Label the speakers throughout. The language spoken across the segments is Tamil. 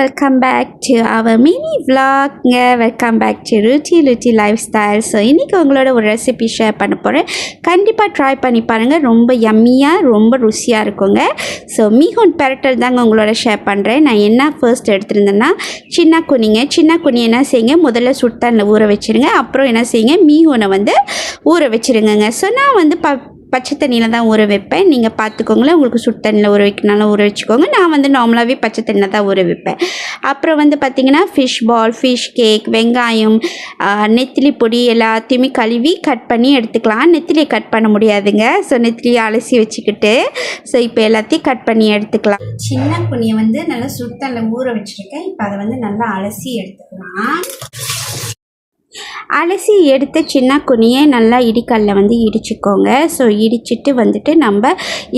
Speaker 1: Welcome back to our mini vlogங்க. Welcome back to Ruchi lifestyle. So இன்றைக்கி உங்களோட ஒரு ரெசிபி ஷேர் பண்ண போகிறேன். கண்டிப்பாக ட்ரை பண்ணி பாருங்கள். ரொம்ப யம்மியாக ரொம்ப ருசியாக இருக்குங்க. ஸோ மீஹோன் பெரட்டல் தாங்க உங்களோட ஷேர் பண்ணுறேன். நான் என்ன ஃபர்ஸ்ட் எடுத்துருந்தேன்னா சின்ன குனி என்ன செய்யுங்க, முதல்ல சுடுதண்ணில் ஊற வச்சுருங்க. அப்புறம் என்ன செய்யுங்க, மீஹோனை வந்து ஊற வச்சுருங்கங்க. ஸோ நான் வந்து பச்சை தண்ணியில் தான் ஊற வைப்பேன். நீங்கள் பார்த்துக்கோங்களேன், உங்களுக்கு சுடு தண்ணியில் ஊற வைக்கனாலும் ஊற வச்சுக்கோங்க. நான் வந்து நார்மலாகவே பச்சை தண்ணியில் தான் ஊற வைப்பேன். அப்புறம் வந்து பார்த்திங்கன்னா ஃபிஷ் பால், ஃபிஷ் கேக், வெங்காயம், நெத்திலி பொடி எல்லாத்தையுமே கழுவி கட் பண்ணி எடுத்துக்கலாம். நெத்திலியை கட் பண்ண முடியாதுங்க. ஸோ நெத்திலியை அலசி வச்சுக்கிட்டு ஸோ இப்போ எல்லாத்தையும் கட் பண்ணி எடுத்துக்கலாம். சின்ன குனியை வந்து நல்லா சுடு தண்ணியில் ஊற வச்சுருக்கேன். இப்போ அதை வந்து நல்லா அலசி எடுத்துக்கலாம். அலசி எடுத்து சின்ன குனியை நல்லா இடிக்கல்ல வந்து இடிச்சுக்கோங்க. ஸோ இடிச்சிட்டு வந்துட்டு நம்ம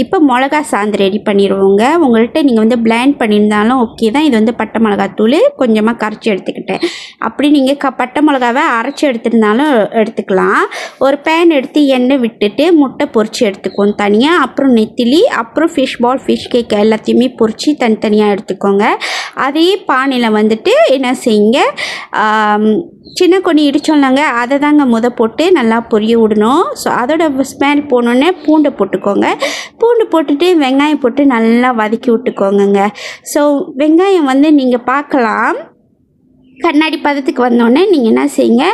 Speaker 1: இப்போ மிளகா சாந்து ரெடி பண்ணிடுவோங்க. உங்கள்கிட்ட நீங்கள் வந்து பிளேண்ட் பண்ணியிருந்தாலும் ஓகே தான். இது வந்து பட்டை மிளகாத்தூள் கொஞ்சமாக கரைச்சி எடுத்துக்கிட்டேன். அப்படி நீங்கள் பட்டை மிளகாவை அரைச்சி எடுத்துருந்தாலும் எடுத்துக்கலாம். ஒரு பேன் எடுத்து எண்ணெய் விட்டுட்டு முட்டை பொரித்து எடுத்துக்கோங்க தனியாக. அப்புறம் நெத்திலி, அப்புறம் ஃபிஷ் பால், ஃபிஷ் கேக் எல்லாத்தையுமே பொரித்து தனித்தனியாக எடுத்துக்கோங்க. அதே பானையில் வந்துட்டு என்ன செய்யுங்க, சின்ன கொடி இடிச்சோம்லாங்க, அதை தாங்க போட்டு நல்லா பொரிய விடணும். ஸோ அதோட ஸ்மெல் போனோடனே பூண்டை போட்டுக்கோங்க. பூண்டு போட்டுட்டு வெங்காயம் போட்டு நல்லா வதக்கி விட்டுக்கோங்க. ஸோ வெங்காயம் வந்து நீங்கள் பார்க்கலாம் கண்ணாடி பதத்துக்கு வந்தோடனே நீங்கள் என்ன செய்யுங்க,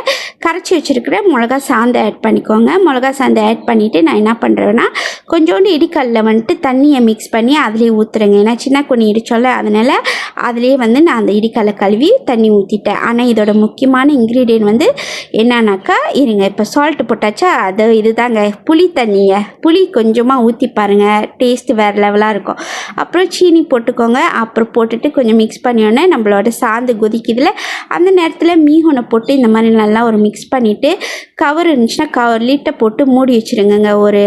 Speaker 1: கரைச்சி வச்சுருக்கிற மிளகா சாந்து ஆட் பண்ணிக்கோங்க. மிளகா சாந்து ஆட் பண்ணிவிட்டு நான் என்ன பண்ணுறேன்னா கொஞ்சோண்டு இடிக்கல்ல வந்துட்டு தண்ணியை மிக்ஸ் பண்ணி அதிலே ஊற்றுறேங்க. ஏன்னா சின்ன கொடி இடிச்சோல்ல, அதனால் அதிலே வந்து நான் அந்த இடிக்கல்லை கழுவி தண்ணி ஊற்றிட்டேன். ஆனால் இதோட முக்கியமான இன்க்ரீடியன்ட் வந்து என்னன்னாக்கா, இருங்க இப்போ சால்ட்டு போட்டாச்சா, அது இதுதாங்க புளி தண்ணிங்க. புளி கொஞ்சமாக ஊற்றி பாருங்கள், டேஸ்ட்டு வேறு லெவலாக இருக்கும். அப்புறம் சீனி போட்டுக்கோங்க. அப்புறம் போட்டுட்டு கொஞ்சம் மிக்ஸ் பண்ணியோடனே நம்மளோட சாந்து கொதிக்குதுல, அந்த நேரத்தில் மீஹோனை போட்டு இந்த மாதிரி நல்லா ஒரு மிக்ஸ் பண்ணிவிட்டு கவர் இருந்துச்சுன்னா லிட்டை போட்டு மூடி வச்சுருங்க. ஒரு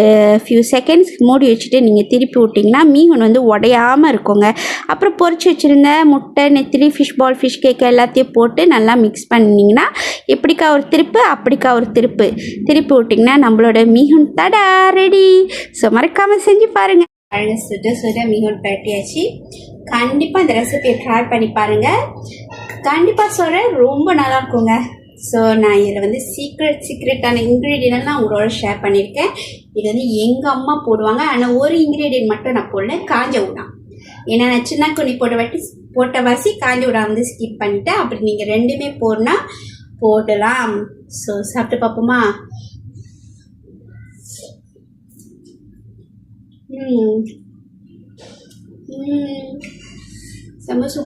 Speaker 1: ஃபியூ செகண்ட்ஸ் மூடி வச்சுட்டு நீங்கள் திருப்பி விட்டிங்கன்னா மீஹோன் வந்து உடையாமல் இருக்குங்க. அப்புறம் பொரிச்சு வச்சுருந்த முட்டை, நெத்திலி, ஃபிஷ் பால், ஃபிஷ் கேக் எல்லாத்தையும் போட்டு நல்லா மிக்ஸ் பண்ணிங்கன்னா இப்படிக்கா ஒரு திருப்பு அப்படிக்கா ஒரு திருப்பி விட்டிங்கன்னா நம்மளோட மீஹோன் தடா ரெடி. ஸோ மறக்காமல் செஞ்சு பாருங்கள். சுட மீஹோன் பரட்டியாச்சு. கண்டிப்பாக இந்த ரெசிபியை ட்ரை பண்ணி பாருங்கள். கண்டிப்பாக சொல்கிறேன், ரொம்ப நல்லா இருக்குங்க. ஸோ நான் இதில் வந்து சீக்ரெட்டான இன்க்ரீடியன்ட்லாம் உங்களோட ஷேர் பண்ணியிருக்கேன். இது வந்து எங்கள் அம்மா போடுவாங்க. ஆனால் ஒரு இன்க்ரீடியன்ட் மட்டும் நான் போடல, காஞ்ச உடா. ஏன்னா நான் சின்ன குனி போட்ட வாசி காஞ்ச உடா வந்து ஸ்கிப் பண்ணிட்டேன். அப்படி நீங்கள் ரெண்டுமே போடலாம். ஸோ சாப்பிட்டு பார்ப்போமா? செம்ம